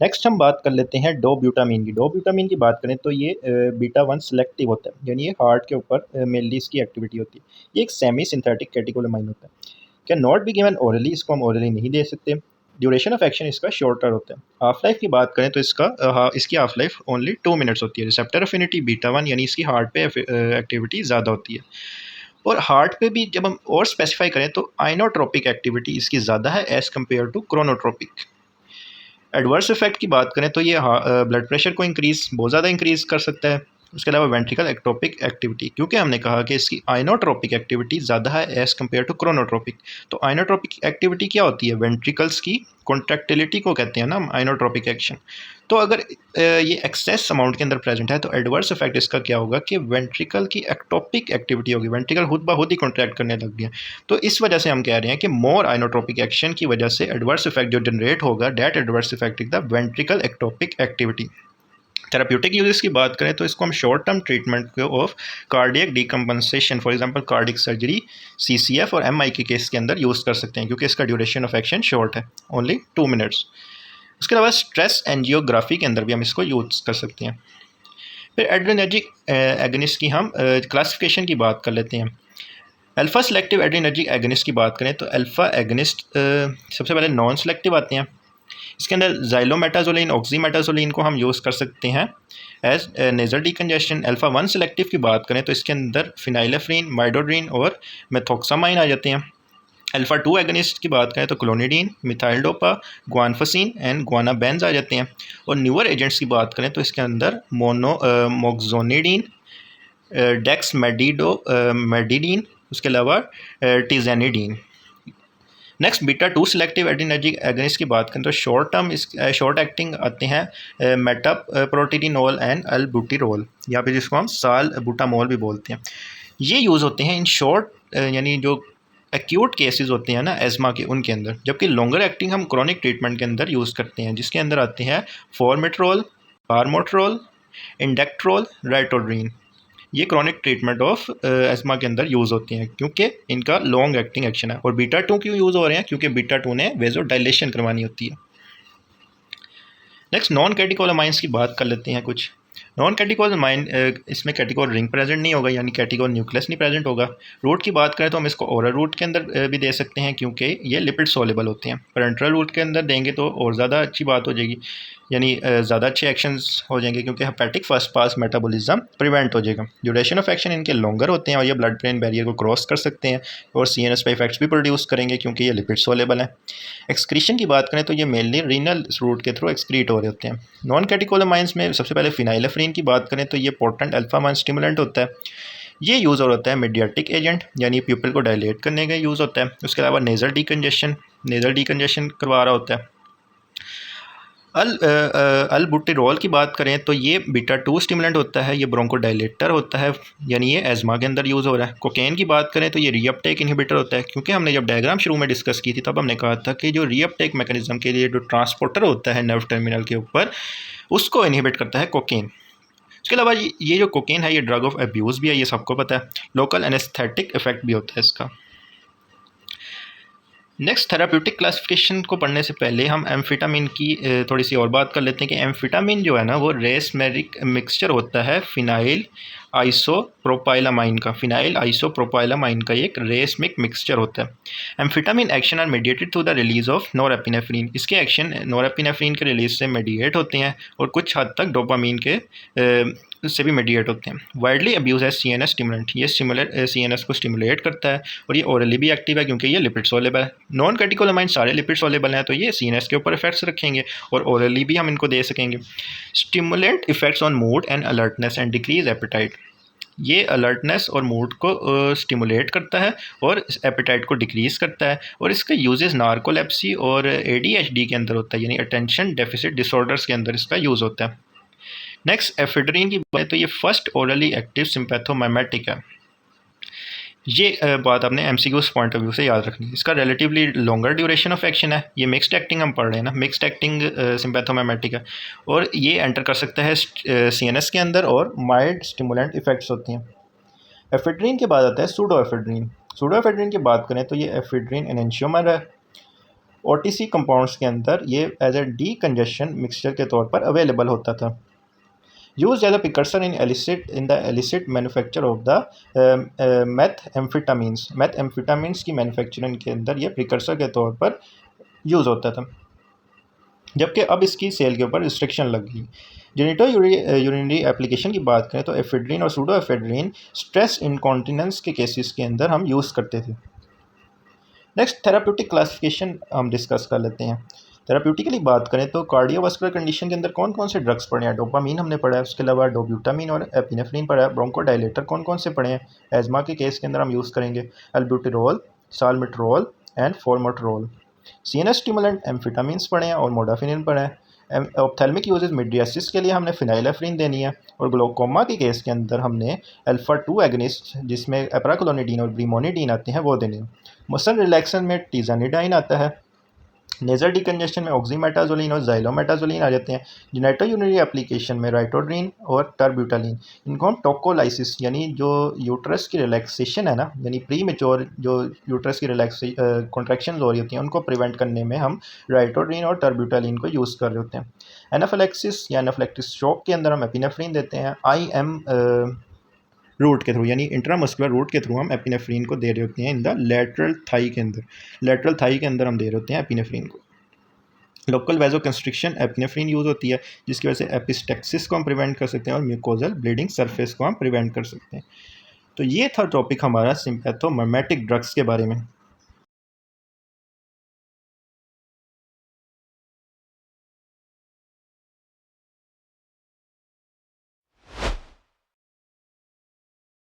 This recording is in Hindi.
नेक्स्ट हम बात कर लेते हैं डोब्यूटामीन की। डोब्यूटामीन की बात करें तो ये बीटा वन सेलेक्टिव होता है, यानी ये हार्ट के ऊपर मेनली इसकी एक्टिविटी होती है। ये एक सेमी सिंथेटिक कैटेकोलामाइन होता है, can not be given orally, इसको हम ओरली नहीं दे सकते। ड्यूरेशन ऑफ एक्शन इसका शॉर्टर होता है। हाफ लाइफ की बात करें तो इसकी हाफ लाइफ ओनली 2 मिनट्स होती है। रिसेप्टर अफिनिटी बीटा वन, यानी इसकी हार्ट पे एक्टिविटी ज़्यादा होती है। और हार्ट पे भी जब हम और स्पेसिफाई करें तो आइनोट्रोपिक एक्टिविटी इसकी ज़्यादा है as compared to chronotropic. Adverse effect की बात करें तो ये ब्लड प्रेशर को बहुत ज़्यादा इंक्रीज़ कर सकता है। उसके अलावा वेंट्रिकल एक्टोपिक एक्टिविटी, क्योंकि हमने कहा कि इसकी आइनोट्रोपिक एक्टिविटी ज़्यादा है एज़ कम्पेयर टू क्रोनोट्रोपिक। तो आइनोट्रोपिक एक्टिविटी क्या होती है? वेंट्रिकल्स की कॉन्ट्रैक्टिलिटी को कहते हैं ना हम, आइनोट्रोपिक एक्शन। तो अगर ये एक्सेस अमाउंट के अंदर प्रेजेंट है तो एडवर्स इफेक्ट इसका क्या होगा कि वेंट्रिकल की एक्टोपिक एक्टिविटी होगी, वेंट्रिकल खुद ब खुद ही कॉन्ट्रैक्ट करने लग गया। तो इस वजह से हम कह रहे हैं कि मोर आइनोट्रोपिक एक्शन की वजह से एडवर्स इफेक्ट जो जनरेट होगा, that adverse effect is the ventricle ectopic activity. Therapeutic uses की बात करें तो इसको हम short term treatment of cardiac decompensation, for example cardiac surgery, CCF और एमआई के केस के अंदर यूज़ कर सकते हैं, क्योंकि इसका ड्यूरेशन ऑफ एक्शन शॉर्ट है, ओनली 2 मिनट्स। उसके अलावा स्ट्रेस एंजियोग्राफी के अंदर भी हम इसको यूज़ कर सकते हैं। फिर एड्रेनर्जिक एगनिस्ट की हम क्लासिफिकेशन की बात कर लेते हैं। अल्फा सेलेक्टिव एड्रेनर्जिक एगनिस्ट की बात करें तो अल्फा एगनिस्ट सबसे पहले नॉन सेलेक्टिव आते हैं। इसके अंदर जाइलोमेटाजोलिन, ऑक्सीमेटाजोलिन को हम यूज़ कर सकते हैं as nasal decongestion. Alpha one selective की बात करें तो इसके अंदर फिनाइलेफ्रीन, माइडोड्रीन और मेथोक्सामाइन आ जाते हैं। अल्फा टू एगनिस्ट की बात करें तो क्लोनिडीन, मिथाइलडोपा, ग्वानफसिन एंड ग्वानाबेंज आ जाते हैं। और न्यूअर एजेंट्स की बात करें तो इसके अंदर मोक्सोनिडीन, मेडिडीन, उसके अलावा tizanidine. Next beta two selective adrenergic agonist की बात करें तो शॉर्ट एक्टिंग आते हैं मेटा प्रोटीनोल एंड अल्बुटिरोल, या फिर जिसको हम साल बुटामोल भी बोलते हैं। ये यूज़ होते हैं इन शॉर्ट यानी जो एक्यूट केसेस होते हैं ना एज़मा के, उनके अंदर। जबकि लॉन्गर एक्टिंग हम क्रोनिक ट्रीटमेंट के अंदर यूज़ करते हैं, जिसके अंदर आते हैं फॉर्मेट्रोल, फार्मोट्रोल, इंडेक्ट्रोल, राइटोड्रीन। ये क्रॉनिक ट्रीटमेंट ऑफ एस्मा के अंदर यूज़ होती हैं, क्योंकि इनका लॉन्ग एक्टिंग एक्शन है। और बीटा टू क्यों यूज़ हो रहे हैं? क्योंकि बीटा टू ने वेजो डायलेशन करवानी होती है। नेक्स्ट नॉन कैटेकोलामाइंस की बात कर लेते हैं कुछ। नॉन कैटेकोलामाइन, इसमें कैटेकोल रिंग प्रेजेंट नहीं होगा, यानी कैटेकोल न्यूक्लियस नहीं प्रेजेंट होगा। रूट की बात करें तो हम इसको ओरल रूट के अंदर भी दे सकते हैं, क्योंकि ये लिपिड सोलेबल होते हैं। पेरेंट्रल रूट के अंदर देंगे तो और ज़्यादा अच्छी बात हो जाएगी, यानी ज़्यादा अच्छे एक्शंस हो जाएंगे, क्योंकि hepatic first pass metabolism prevent हो जाएगा। ड्यूरेशन ऑफ एक्शन इनके लॉन्गर होते हैं और ये ब्लड ब्रेन बैरियर को क्रॉस कर सकते हैं और सीएनएस पे इफेक्ट्स भी प्रोड्यूस करेंगे, क्योंकि ये लिपिड सोलेबल है। एक्सक्रीशन की बात करें तो ये मेनली रीनल रूट के थ्रू एक्सक्रीट हो रहे होते हैं। नॉन कैटेकोलामाइंस में सबसे पहले फिनाइलेफ्रीन की बात करें तो ये पोटेंट अल्फा वन स्टिमुलेंट होता है। ये यूज़ और होता है मीडियाटिक एजेंट, यानी प्यूपिल को डायलेट करने का यूज़ होता है। उसके अलावा नेज़ल डिकंजेशन करवा रहा होता है। अल्बुटिरोल की बात करें तो ये बीटा टू स्टिमुलेंट होता है, ये ब्रोंकोडायलेटर होता है, यानी ये एज़मा के अंदर यूज़ हो रहा है। कोकेन की बात करें तो ये रीअपटेक इनहिबिटर होता है, क्योंकि हमने जब डायग्राम शुरू में डिस्कस की थी तब हमने कहा था कि जो रीअपटेक मैकेनिज्म के लिए जो ट्रांसपोर्टर होता है नर्व टर्मिनल के ऊपर, उसको इनहिबिट करता है कोकेन। इसके अलावा ये जो कोकेन है ये ड्रग ऑफ अब्यूज़ भी है, ये सबको पता है। लोकल एनेस्थेटिक इफेक्ट भी होता है इसका। नेक्स्ट थेराप्यूटिक क्लासिफिकेशन को पढ़ने से पहले हम एम्फेटामिन की थोड़ी सी और बात कर लेते हैं कि एम्फेटामिन जो है ना वो रेसमेरिक मिक्सचर होता है फिनाइल आइसोप्रोपाइलामाइन का। फिनाइल आइसोप्रोपाइलामाइन का एक रेसमिक मिक्सचर होता है। Amphetamine action are mediated through the release of norepinephrine. इसके एक्शन नोरेपिनेफ्रिन के रिलीज से मीडिएट होते हैं और कुछ हद तक डोपामीन के उससे भी मीडिएट होते हैं। वाइडली अब्यूज है सीएनएस स्टिमुलेंट, ये सीएनएस को स्टिमुलेट करता है और ये ओरली भी एक्टिव है, क्योंकि ये लिपिड सोलेबल है। नॉन कैटेकोलामाइन सारे लिपिड सोलेबल हैं, तो ये सीएनएस के ऊपर इफेक्ट्स रखेंगे और ओरली भी हम इनको दे सकेंगे। Stimulant effects on mood and alertness and decrease appetite. ये अलर्टनेस और मूड को स्टिमुलेट करता है और एपेटाइट को डिक्रीज़ करता है। और इसका यूजेस नार्कोलेप्सी और एडीएचडी के अंदर होता है, यानी अटेंशन डेफिसिट डिसऑर्डर्स के अंदर इसका यूज़ होता है। नेक्स्ट एफेड्रीन की बात तो ये फर्स्ट ओरली एक्टिव सिंपैथोमाइमेटिक है। ये बात आपने एमसीक्यूज पॉइंट ऑफ व्यू से याद रखनी है। इसका relatively longer duration of action है। ये मिक्स्ड एक्टिंग हम पढ़ रहे हैं ना, मिक्स्ड एक्टिंग सिंपैथोमाइमेटिक है और ये एंटर कर सकता है सीएनएस के अंदर और माइल्ड स्टिमुलेंट इफेक्ट्स होती हैं। एफेड्रीन के बाद आता है सूडो एफेड्रीन। सूडो एफेड्रीन की बात करें तो ये एफेड्रीन एनेंशियोमर है ओटीसी कंपाउंड्स के अंदर ये एज ए डीकंजेशन मिक्सचर के तौर पर अवेलेबल होता था। Use as a precursor in the illicit manufacture of the methamphetamines की मैन्युफैक्चरिंग के अंदर ये प्रिकर्सर के तौर पर यूज़ होता था, जबकि अब इसकी सेल के ऊपर रिस्ट्रिक्शन लग गई। जेनिटो यूरिनरी एप्लीकेशन की बात करें तो एफेड्रीन और सूडो एफेड्रीन स्ट्रेस इनकॉन्टिनेंस के केसेस के अंदर हम यूज़ करते थे। नेक्स्ट थेराप्यूटिक क्लासिफिकेशन हम डिस्कस कर लेते हैं। थेराप्यूटिकली बात करें तो कार्डियोवास्कुलर कंडीशन के अंदर कौन कौन से ड्रग्स पड़े हैं? डोपामीन हमने पढ़ा है, उसके अलावा डोब्यूटामीन और एपिनेफ्रिन पढ़ा है। ब्रोंकोडायलेटर कौन कौन से पढ़े हैं? एजमा के केस के अंदर हम यूज़ करेंगे एल्ब्यूटेरोल, साल्मेट्रोल एंड फॉर्मोट्रोल। सीएनएस स्टिमुलेंट एम्फेटामिन्स पढ़े हैं और मोडाफिनिन पढ़े हैं। ऑप्थेल्मिक यूजेस मिड्रियासिस के लिए हमने फिनाइलेफ्रिन देनी है, और ग्लोकोमा के केस के अंदर हमने अल्फा 2 एगनिस्ट जिसमें एप्राक्लोनिडीन और ब्रीमोनिडीन आते हैं वो देने हैं। मसल रिलैक्सन में टीजानिडाइन आता है। नेजल डिकंजेशन में ऑक्सीमेटाजोलिन और जाइलोमेटाजोलिन आ जाते हैं। जेनेटो यूरिनरी एप्लीकेशन में राइटोड्रीन और टर्ब्यूटालिन। इनको हम टोकोलाइसिस यानी जो यूट्रस की रिलैक्सेशन है ना, यानी प्री मेच्योर जो यूट्रस की कॉन्ट्रैक्शन हो रही होती हैं उनको प्रिवेंट करने में हम राइटोड्रीन और टर्ब्यूटालिन को यूज़ कर रहे होते हैं। एनाफिलैक्सिस या एनाफिलैक्टिक शॉक के अंदर हम एपिनेफ्रिन देते हैं। IM रूट के थ्रू यानी इंट्रामस्कुलर रूट के थ्रू हम एपिनेफ्रिन को दे रहे होते हैं इन द लेटरल थाई के अंदर। लेटरल थाई के अंदर हम दे रहे होते हैं एपिनेफ्रिन को। लोकल वैजो कंस्ट्रिक्शन एपिनेफ्रिन यूज़ होती है, जिसकी वजह से एपिस्टेक्सिस को हम प्रिवेंट कर सकते हैं और म्यूकोजल ब्लीडिंग सरफेस को हम प्रिवेंट कर सकते हैं। तो ये था टॉपिक हमारा सिम्पैथोमिमेटिक ड्रग्स के बारे में।